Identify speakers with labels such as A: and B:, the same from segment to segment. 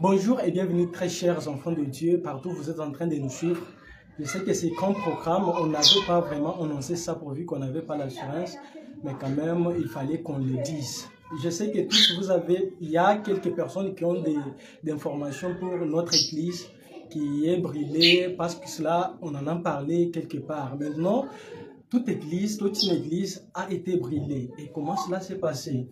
A: Bonjour et bienvenue très chers enfants de Dieu, partout où vous êtes en train de nous suivre. Je sais que c'est comme programme, on n'avait pas vraiment annoncé ça pourvu qu'on n'avait pas l'assurance, mais quand même il fallait qu'on le dise. Je sais que tous vous avez, il y a quelques personnes qui ont des informations pour notre église qui est brûlée parce que cela, on en a parlé quelque part. Maintenant, toute une église a été brûlée. Et comment cela s'est passé?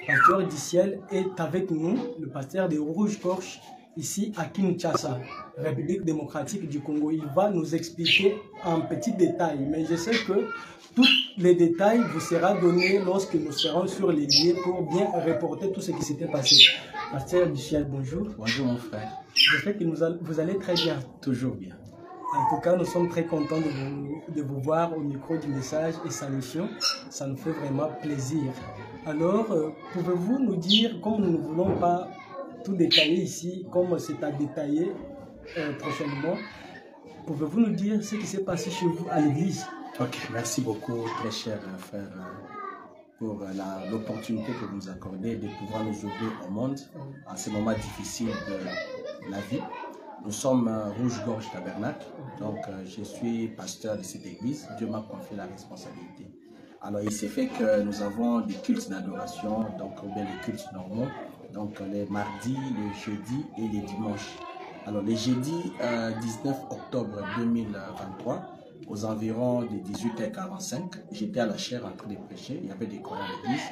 A: Le pasteur du ciel est avec nous, le pasteur de Rouge-Gorge, ici à Kinshasa, République démocratique du Congo. Il va nous expliquer en petits détails, mais je sais que tous les détails vous seront donnés lorsque nous serons sur les lieux pour bien reporter tout ce qui s'était passé. Pasteur du ciel, bonjour.
B: Bonjour mon frère.
A: Je sais que vous allez très bien.
B: Toujours bien.
A: En tout cas, nous sommes très contents de vous voir au micro du message et sa mission. Ça nous fait vraiment plaisir. Alors, pouvez-vous nous dire, comme nous ne voulons pas tout détailler ici, comme c'est à détailler prochainement, pouvez-vous nous dire ce qui s'est passé chez vous à l'église?
B: Ok, merci beaucoup très cher frère pour l'opportunité que vous nous accordez de pouvoir nous ouvrir au monde en ces moments difficiles de la vie. Nous sommes Rouge-Gorge Tabernacle, donc je suis pasteur de cette église. Dieu m'a confié la responsabilité. Alors il s'est fait que nous avons des cultes d'adoration, donc ou bien les cultes normaux, donc les mardis, les jeudis et les dimanches. Alors les jeudis 19 octobre 2023, aux environs de 18h45, j'étais à la chaire en train de prêcher, il y avait des chorales à l'église.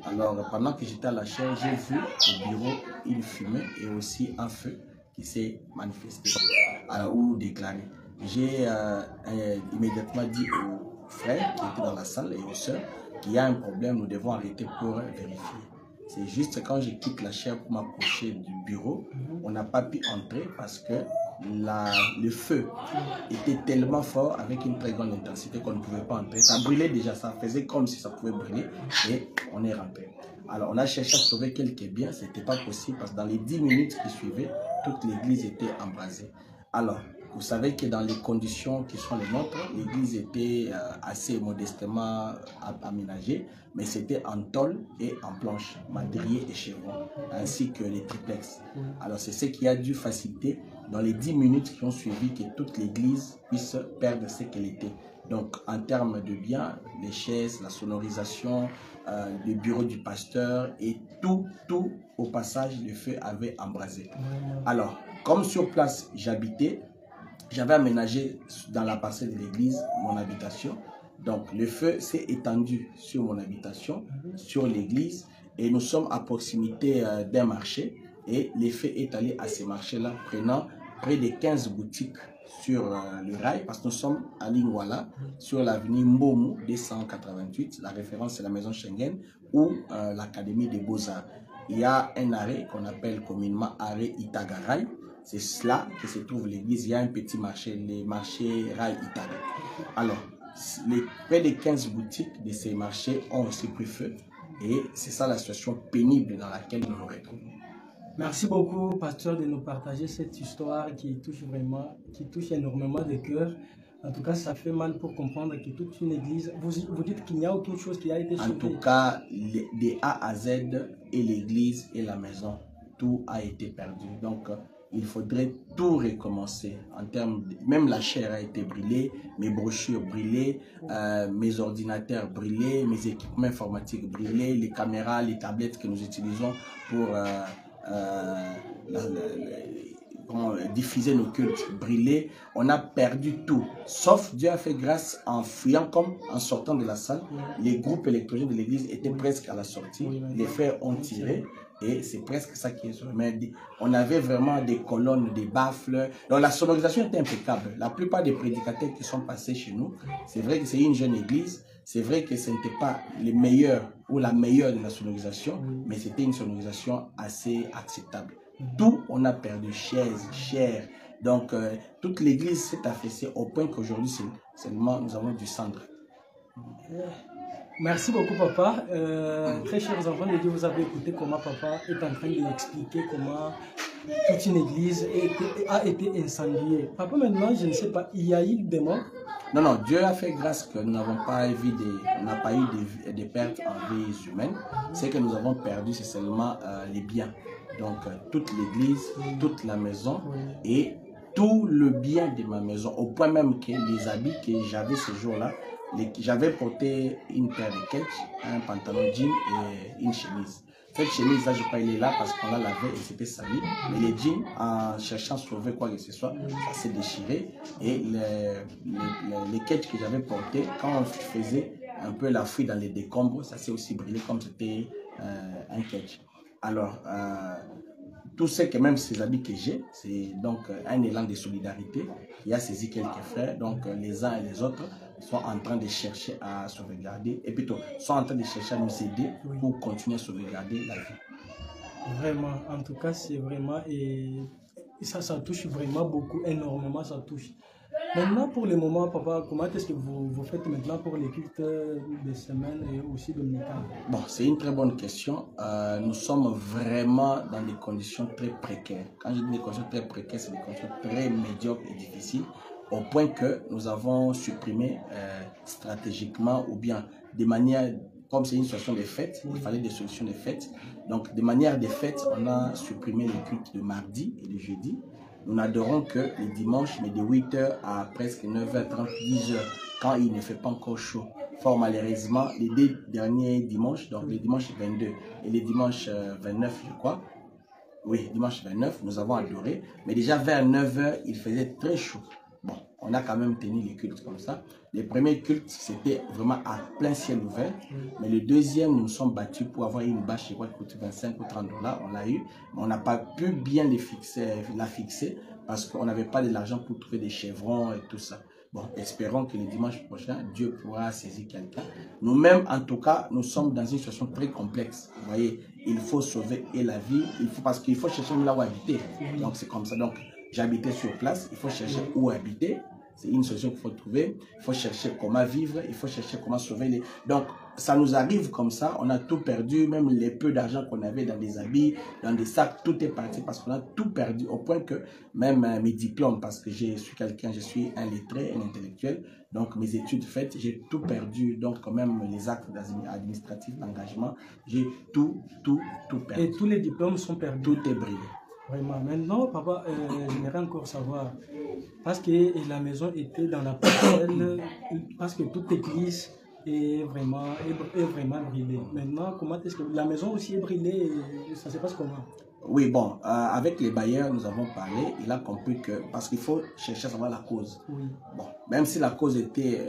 B: Alors pendant que j'étais à la chaire, j'ai vu au bureau une fumée et aussi un feu qui s'est manifesté ou déclaré. J'ai immédiatement dit aux frères qui étaient dans la salle et aux sœurs qu'il y a un problème, nous devons arrêter pour vérifier. C'est juste quand je quitte la chaire pour m'approcher du bureau, on n'a pas pu entrer parce que le feu était tellement fort avec une très grande intensité qu'on ne pouvait pas entrer. Ça brûlait déjà, ça faisait comme si ça pouvait brûler et on est rentré. Alors on a cherché à sauver quelques biens, ce n'était pas possible parce que dans les 10 minutes qui suivaient, toute l'église était embrasée. Alors, vous savez que dans les conditions qui sont les nôtres, l'église était assez modestement aménagée, mais c'était en tôle et en planche, madrier et chevron, ainsi que les triplex. Alors, c'est ce qui a dû faciliter dans les 10 minutes qui ont suivi que toute l'église puisse perdre ce qu'elle était. Donc, en termes de biens, les chaises, la sonorisation, le bureau du pasteur et tout au passage, le feu avait embrasé. Alors, comme sur place, j'habitais, j'avais aménagé dans la parcelle de l'église mon habitation. Donc, le feu s'est étendu sur mon habitation, sur l'église, et nous sommes à proximité d'un marché. Et l'effet est allé à ces marchés-là, prenant près de 15 boutiques sur le rail, parce que nous sommes à Lingwala, sur l'avenue Mbomu 288. La référence, c'est la maison Schengen ou l'Académie des Beaux-Arts. Il y a un arrêt qu'on appelle communément arrêt Itagaray. C'est là que se trouve l'église. Il y a un petit marché, les marchés Rail Itaga. Alors, près de 15 boutiques de ces marchés ont aussi pris feu. Et c'est ça la situation pénible dans laquelle nous nous retrouvons.
A: Merci beaucoup, pasteur, de nous partager cette histoire qui touche énormément de cœur. En tout cas, ça fait mal pour comprendre que toute une église, vous dites qu'il n'y a aucune chose qui a été sauvée.
B: En tout cas, de A à Z, et l'église et la maison, tout a été perdu. Donc, il faudrait tout recommencer. En termes même la chair a été brûlée, mes brochures brûlées, mes ordinateurs brûlés, mes équipements informatiques brûlés, les caméras, les tablettes que nous utilisons pour diffuser nos cultes brûlés. On a perdu tout. Sauf Dieu a fait grâce en fuyant comme en sortant de la salle. Les groupes électrogènes de l'église étaient presque à la sortie. Les frères ont tiré. Et c'est presque ça qui est sur. Mais on avait vraiment des colonnes, des baffles. Donc la sonorisation était impeccable. La plupart des prédicateurs qui sont passés chez nous, c'est vrai que c'est une jeune église. C'est vrai que ce n'était pas les meilleurs ou la meilleure de la sonorisation, mais c'était une sonorisation assez acceptable. Tout, on a perdu, chaises, chairs. Donc, toute l'église s'est affaissée au point qu'aujourd'hui, seulement nous avons du cendre.
A: Merci beaucoup, papa. Très chers enfants de Dieu, vous avez écouté comment papa est en train d'expliquer comment toute une église a été incendiée. Papa, maintenant, je ne sais pas, il y a eu des morts?
B: Non, Dieu a fait grâce que nous n'avons pas eu on n'a pas eu des pertes en vies humaines. Ce que nous avons perdu, c'est seulement les biens. Donc, toute l'église, toute la maison et tout le bien de ma maison. Au point même que les habits que j'avais ce jour-là, j'avais porté une paire de ketch, un pantalon jean et une chemise. Cette chemise-là, je crois qu'elle est là parce qu'on l'a lavé et c'était sali. Mais les jeans, en cherchant à sauver quoi que ce soit, ça s'est déchiré. Et les ketch que j'avais portés, quand on faisait un peu la fouille dans les décombres, ça s'est aussi brûlé comme c'était un ketch. Alors, tout ce que même ces habits que j'ai, c'est donc un élan de solidarité qui a saisi quelques frères. Donc, les uns et les autres sont en train de chercher à sauvegarder, et plutôt sont en train de chercher à nous aider pour continuer à sauvegarder la vie.
A: Vraiment, en tout cas, c'est vraiment, et ça touche vraiment beaucoup, énormément, ça touche. Maintenant, pour le moment, papa, comment est-ce que vous faites maintenant pour les cultes de semaine et aussi dominicales?
B: Bon, c'est une très bonne question. Nous sommes vraiment dans des conditions très précaires. Quand je dis des conditions très précaires, c'est des conditions très médiocres et difficiles, au point que nous avons supprimé stratégiquement ou bien de manière, comme c'est une situation de fête, il fallait des solutions de fête. Donc, de manière de fête, on a supprimé les cultes de mardi et de jeudi. Nous n'adorons que les dimanches, mais de 8h à presque 9h30, 10h, quand il ne fait pas encore chaud. Fort malheureusement, les deux derniers dimanches, donc le dimanche 22 et le dimanche 29, je crois, oui, dimanche 29, nous avons adoré, mais déjà vers 9h, il faisait très chaud. Bon, on a quand même tenu les cultes comme ça. Les premiers cultes, c'était vraiment à plein ciel ouvert. Mais le deuxième, nous nous sommes battus pour avoir une bâche, je crois, qui coûte 25 ou 30 $. On l'a eu, mais on n'a pas pu bien la fixer parce qu'on n'avait pas de l'argent pour trouver des chevrons et tout ça. Bon, espérons que le dimanche prochain, Dieu pourra saisir quelqu'un. Nous-mêmes, en tout cas, nous sommes dans une situation très complexe. Vous voyez, il faut sauver et la vie, parce qu'il faut chercher là où habiter. Donc, c'est comme ça. Donc, j'habitais sur place, il faut chercher où habiter. C'est une solution qu'il faut trouver. Il faut chercher comment vivre, il faut chercher comment sauver les... Donc, ça nous arrive comme ça, on a tout perdu, même les peu d'argent qu'on avait dans des habits, dans des sacs, tout est parti parce qu'on a tout perdu, au point que même mes diplômes, parce que je suis un lettré, un intellectuel, donc mes études faites, j'ai tout perdu, donc quand même les actes administratifs d'engagement, j'ai tout perdu.
A: Et tous les diplômes sont perdus?
B: Tout est brûlé.
A: Vraiment. Maintenant, papa, j'aimerais encore savoir, parce que la maison était dans la parcelle, parce que toute église est vraiment brûlée. Maintenant, comment est-ce que la maison aussi est brûlée? Ça se passe comment?
B: Oui, bon, avec les bailleurs, nous avons parlé. Il a compris que, parce qu'il faut chercher à savoir la cause. Oui. Bon, même si la cause était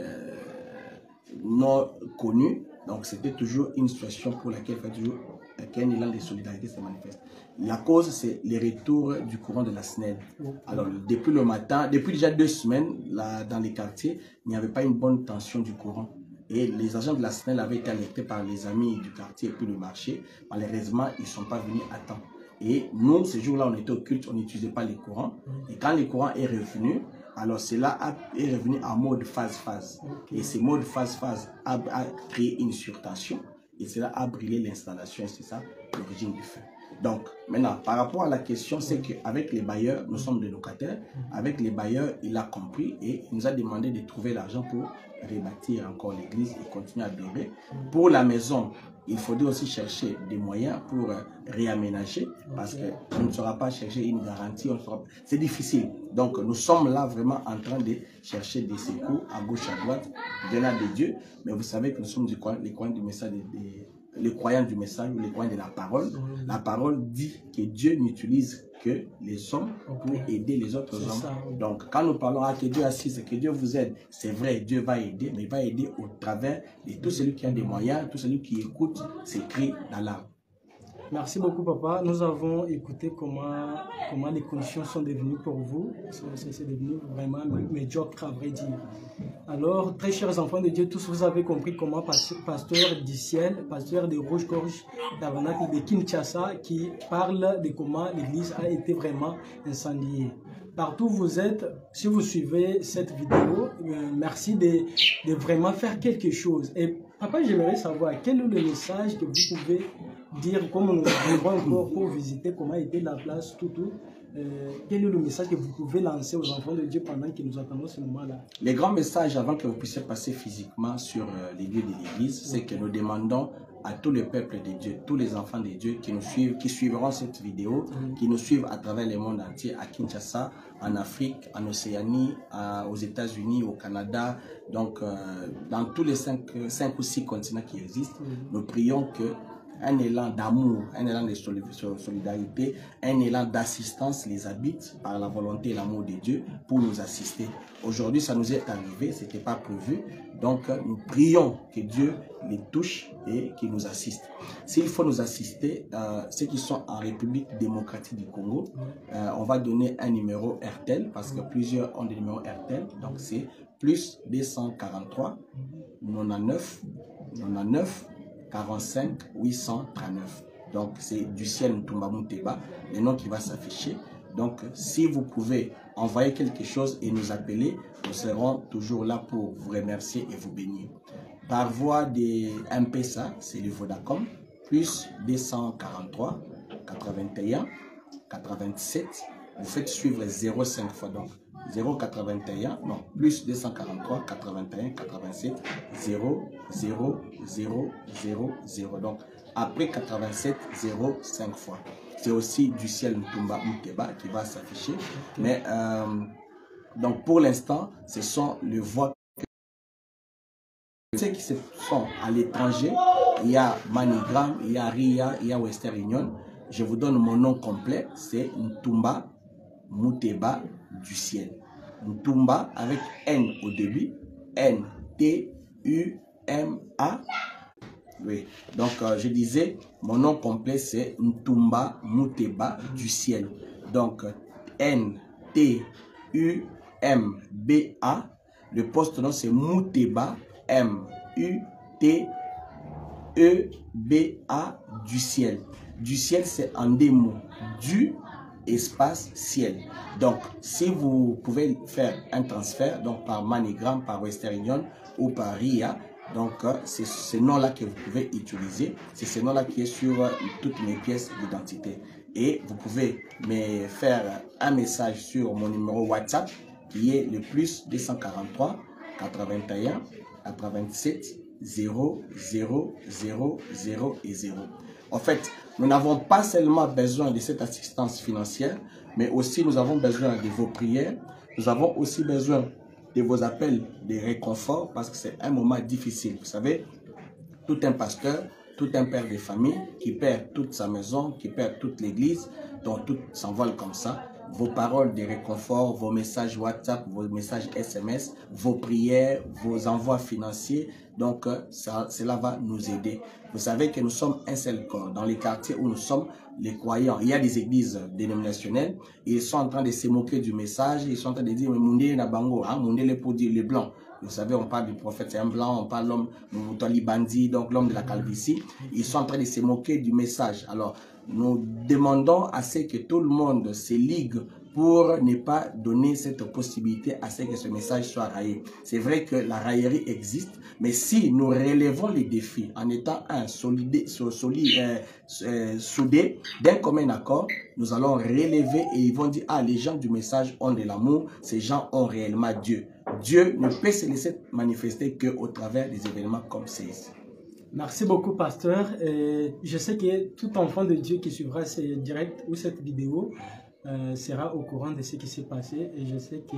B: non connue, donc c'était toujours une situation pour laquelle il faut toujours qu'un élan de solidarité se manifeste. La cause, c'est le retour du courant de la SNEL. Alors, depuis le matin, depuis déjà 2 semaines, là, dans les quartiers, il n'y avait pas une bonne tension du courant. Et les agents de la SNEL avaient été alertés par les amis du quartier et puis le marché. Malheureusement, ils ne sont pas venus à temps. Et nous, ce jour-là, on était au culte, on n'utilisait pas les courants. Et quand le courant est revenu, alors cela est revenu en mode phase-phase. Et ce mode phase-phase a créé une surtension. Et cela a brûlé l'installation, et c'est ça l'origine du feu. Donc, maintenant, par rapport à la question, c'est qu'avec les bailleurs, nous sommes des locataires. Avec les bailleurs, il a compris et il nous a demandé de trouver l'argent pour rebâtir encore l'église et continuer à adorer. Pour la maison, il faudrait aussi chercher des moyens pour réaménager parce qu'on ne saura pas chercher une garantie. C'est difficile. Donc, nous sommes là vraiment en train de chercher des secours à gauche, à droite, venant de Dieu. Mais vous savez que nous sommes les croyants du message les croyants du message ou les croyants de la parole. La parole dit que Dieu n'utilise que les hommes pour aider les autres hommes. Donc, quand nous parlons que Dieu assiste, que Dieu vous aide, c'est vrai, Dieu va aider, mais il va aider au travers de tout celui qui a des moyens, tout celui qui écoute ses cris d'alarme.
A: Merci beaucoup, papa. Nous avons écouté comment les conditions sont devenues pour vous. C'est devenu vraiment médiocre, à vrai dire. Alors, très chers enfants de Dieu, tous vous avez compris comment pasteur du ciel, pasteur de Rouge-Gorge, Tabernacle de Kinshasa, qui parle de comment l'église a été vraiment incendiée. Partout où vous êtes, si vous suivez cette vidéo, merci de vraiment faire quelque chose. Et papa, j'aimerais savoir quel est le message que vous pouvez dire, comme nous avons encore pour visiter comment était la place, quel est le message que vous pouvez lancer aux enfants de Dieu pendant que nous attendons ce moment-là?
B: Les grands messages, avant que vous puissiez passer physiquement sur les lieux de l'église, c'est que nous demandons à tous les peuples de Dieu, tous les enfants de Dieu qui nous suivent, qui suivront cette vidéo, qui nous suivent à travers le monde entier, à Kinshasa, en Afrique, en Océanie, aux États-Unis, au Canada, donc dans tous les 5 ou 6 continents qui existent. Nous prions que un élan d'amour, un élan de solidarité, un élan d'assistance les habite par la volonté et l'amour de Dieu pour nous assister. Aujourd'hui, ça nous est arrivé, ce n'était pas prévu. Donc, nous prions que Dieu les touche et qu'il nous assiste. S'il faut nous assister, ceux qui sont en République démocratique du Congo, on va donner un numéro RTL parce que plusieurs ont des numéros RTL. Donc, c'est plus 243 99 45 839. Donc, c'est du ciel Ntumba Muteba, le nom qui va s'afficher. Donc, si vous pouvez envoyer quelque chose et nous appeler, nous serons toujours là pour vous remercier et vous bénir. Par voie de M-Pesa, c'est le Vodacom, plus 243 81 87. Vous faites suivre 0,5 fois donc. 081, non, plus 243, 81, 87, 0, 0, 0, 0, 0. Donc, après 87, 0, 5 fois. C'est aussi du ciel Ntumba Muteba qui va s'afficher. Mais, donc, pour l'instant, ce sont les voix. Ceux qui sont à l'étranger, il y a MoneyGram, il y a RIA, il y a Western Union. Je vous donne mon nom complet, c'est Ntumba Muteba du ciel. Ntumba avec N au début, N-T-U-M-A. Oui, donc je disais, mon nom complet c'est Ntumba Muteba du ciel. Donc N-T-U-M-B-A. Le poste nom c'est Muteba, M-U-T-E-B-A du ciel. Du ciel c'est en des mots. Du espace ciel. Donc, si vous pouvez faire un transfert, donc par MoneyGram, par Western Union ou par RIA, donc c'est ce nom-là que vous pouvez utiliser. C'est ce nom-là qui est sur toutes mes pièces d'identité. Et vous pouvez me faire un message sur mon numéro WhatsApp qui est le plus 243 81 87 0 0 0 0 et 0. En fait, nous n'avons pas seulement besoin de cette assistance financière, mais aussi nous avons besoin de vos prières. Nous avons aussi besoin de vos appels de réconfort parce que c'est un moment difficile. Vous savez, tout un pasteur, tout un père de famille qui perd toute sa maison, qui perd toute l'église, dont tout s'envole comme ça. Vos paroles de réconfort, vos messages WhatsApp, vos messages SMS, vos prières, vos envois financiers. Donc, cela va nous aider. Vous savez que nous sommes un seul corps. Dans les quartiers où nous sommes, les croyants, il y a des églises dénominationnelles. Ils sont en train de se moquer du message. Ils sont en train de dire, Mundé Nabango, hein, Mundé pour dire les blancs. Vous savez, on parle du prophète, c'est un blanc, on parle de l'homme, Moutali Bandi, donc l'homme de la calvitie. Ils sont en train de se moquer du message. Alors, nous demandons à ce que tout le monde se ligue pour ne pas donner cette possibilité à ce que ce message soit raillé. C'est vrai que la raillerie existe, mais si nous relevons les défis en étant soudés d'un commun accord, nous allons relever et ils vont dire, ah, les gens du message ont de l'amour, ces gens ont réellement Dieu. Dieu ne peut se laisser manifester qu'au travers des événements comme ceci.
A: Merci beaucoup, pasteur. Je sais que tout enfant de Dieu qui suivra ce direct ou cette vidéo sera au courant de ce qui s'est passé et je sais que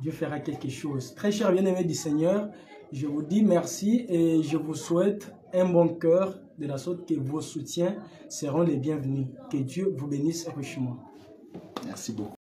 A: Dieu fera quelque chose. Très chers bien-aimés du Seigneur, je vous dis merci et je vous souhaite un bon cœur de la sorte que vos soutiens seront les bienvenus. Que Dieu vous bénisse richement.
B: Merci beaucoup.